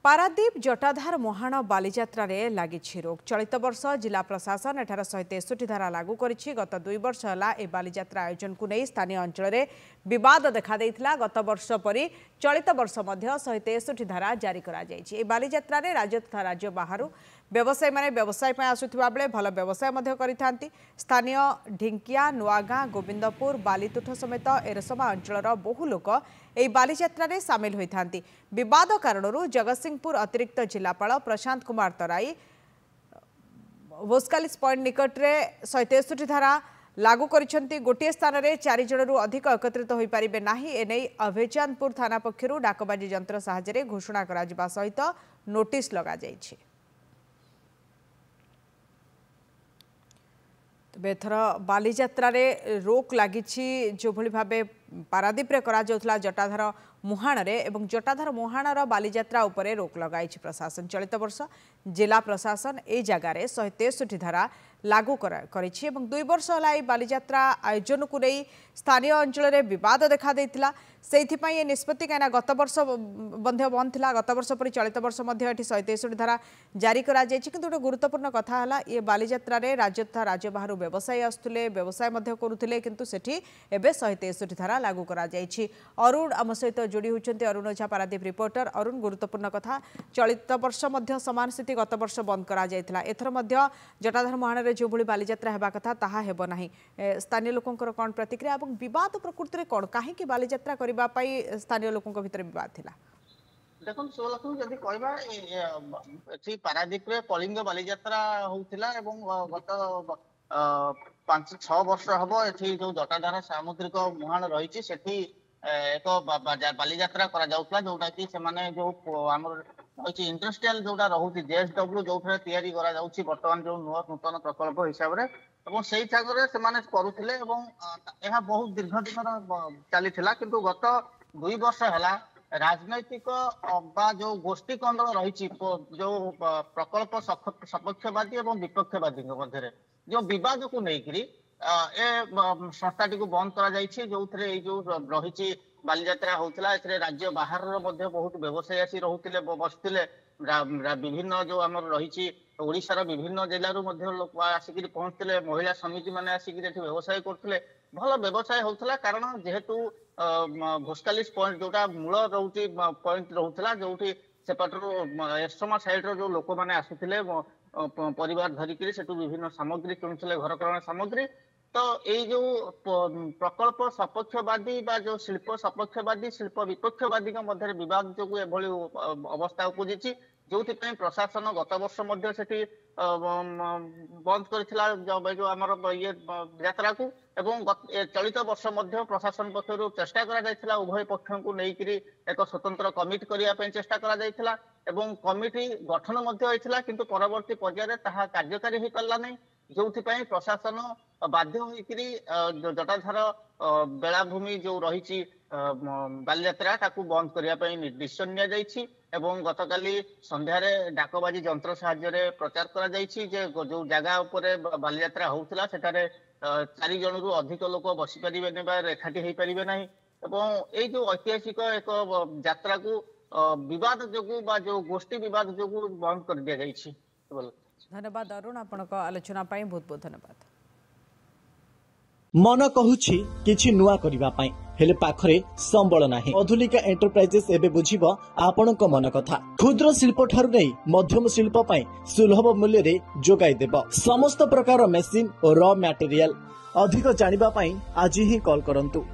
पारादीप जटाधार मुहाण बालीजात्रा लगी रोक। चलित वर्ष जिला प्रशासन एठार 163 धारा लागू करिछि। गत 2 वर्ष है ए बालीजात्रा आयोजन को नहीं स्थानीय अंचल में विवाद देखा देइथिला। गत वर्ष परी चलित वर्ष मध्य 163 धारा जारी करा जाइछि। ए बालीजात्रा रे राज्य तथा राज्य बाहर व्यवसायी माने व्यवसाय पय आसुथिबा बेले भल व्यवसाय मध्य करिथांती। स्थानीय ढिंकिया नुआगाँ गोविंदपुर बालीतुठ समेत एरसमा अंचलर बहु लोक ए बालीजात्रा रे सामिल होइथांती। विवाद कारणरू जगतसिंहपुर अतिरिक्त जिलापाल प्रशांत कुमार तराई वोस्कालिस पॉइंट निकट रे 163 धारा लागू करिसेंती। गोटे स्थान रे 4 जनरू अधिक एकत्रित होई परिबे नाही। एनै अभेचानपुर थाना पक्षरु डाकबाजी यंत्र सहायता रे घोषणा करा जिबा सहित नोटिस लगा जाइछि। बेथर बालीजात्रा रे रोक लगी जो भली भाबे पारादीप रे करा जाउथला जटाधार मुहाण रे एवं जटाधार मुहाणर बालीजात्रा उपरे रोक लगाई प्रशासन। चलित वर्ष जिला प्रशासन ए जगार 163 धारा लागू करिछि एवं 2 वर्ष है बालीजात्रा आयोजन को नहीं स्थानीय अंचल में विवाद देखा देइथिला। सेइथिपई ए निष्पत्ति कहीं गत वर्ष बंध बंद थिला। गत वर्ष पर चलित वर्ष मध्य 163 धारा जारी करा जाइछि। किंतु गोटे गुरुत्वपूर्ण कथा है ये बालीजात्रा रे राज्य तथा राज्य बाहर व्यवसायी आसुथिले व्यवसाय मध्य करुथिले किंतु सेठी एबे 163 धारा लागू करा जाइछि। अरुण आम सहित जोड़ी होती अरुण ओझा पारादीप रिपोर्टर। अरुण गुरुत्वपूर्ण कथा चलित वर्ष मध्य समान स्थिति गत वर्ष बंद करा जाइथिला। एथर मध्य जटाधार मुहाण रे जो भली बालीजात्रा हेबा कथा ताहा हेबो नाही। स्थानीय लोकंकर कोन प्रतिक्रिया एवं विवाद प्रकृति रे कोन काहे कि बालीजात्रा करबा पई स्थानीय लोकंक भितर विवाद थिला? देखो सोलखु जदि कहबा एठी पारादीप रे कलिंग बालीजात्रा होउथिला एवं गत 5-6 वर्ष हबो एठी जो जटाधार सामुद्रिक मुहाण रहिछि सेठी एक बालीजात्रा करा जाउथला जोटा कि से माने जो हमर रहिछि इंडस्ट्रियल जोटा रहुछि जेएसडब्ल्यू जोथरे तयारी करा जाउछि वर्तमान जो नूतन प्रकल्प हिसाब रे एवं सेही ठाकुर से माने करूथिले एवं एहा बहुत दीर्घ दिन चलीथिला। किंतु गत 2 वर्ष हला राजनैतिक बा जो गोष्ठी कंदल रहिछि जो प्रकल्प सपक्षवादी एवं विपक्षवादी मध्य जो विवाद को लेकिरी ए संस्थाटी को बंद करा जाइछि। जो थरे जो रहिछि बालीजात्रा होउतला एथरे राज्य बाहर मध्य बहुत व्यवसायी आसी रहुतिले बसतिले। विभिन्न जो हमर रहिछि ओडिसा विभिन्न जिल्ला रु मध्य लोक आसिकरी पहुंचतिले। महिला समिति माने आसिकरी एठी व्यवसाय करतिले। भल व्यवसाय होउतला कारण जेहेतु भोस्कालिस पॉइंट जोटा मूल रहुछि पॉइंट रहुतला जोठी सेपटरो एरसमा साइड रो जो लोक माने आसुतिले परिवार धरिकी सेठू विभिन्न सामग्री किणुले घरकरण सामग्री। तो यही जो प्रकल्प सपक्षवादी बा जो शिल्प सपक्षवादी शिल्प विपक्षवादी मध्य विवाद जो एभली अवस्था उपजी जो प्रशासन गत वर्ष मध्य सेठी बंद करथिला जो आमर ये यात्रा को एवं चलित वर्ष मध्य प्रशासन पक्षर चेष्टा करा जायथिला उभय पक्ष को लेकिरी एक स्वतंत्र कमिटी करिया पे चेष्टा करा जायथिला एवं कमिटी गठन मध्य होइथिला। किंतु परवर्ती पर्याय ताहा कार्यकारी हो पारला नहीं जो प्रशासन बाध्य होइकिरी जटाधार बेलाभूमि जो रही बालीजात्रा ताकू बंद करने डिसिजन निया जाइछि एवं गतकाली संध्यारे डाकबाजी यंत्र साहाय्य प्रचार करा जाइछि जे जो जगह उपरे बालीजात्रा होउथिला सेठारे 4 जनरू अधिक लोक बसी परिबे नै बा एकाठी होई परिबे नाही एवं ए जो ऐतिहासिक एक यात्रा को विवाद जोगु बा जो गोष्ठी विवाद जोगु बंद कर दिया जाइछि। धन्यवाद अरुण आपनक आलोचना पाई बहुत बहुत धन्यवाद। मन कहूछि किछि नुआ करिबा पाई हेले पाखरे संबल नाही। अधुलिका एंटरप्राइजेस एबे बुझिबो आपनक मन कथा। क्षुद्र शिल्प ठारु नै मध्यम शिल्प पाई सुलभ मूल्य रे जोगाई देबो समस्त प्रकार मेसिन और रॉ मटेरियल। अधिक जानिबा पाई आज ही कॉल करंतु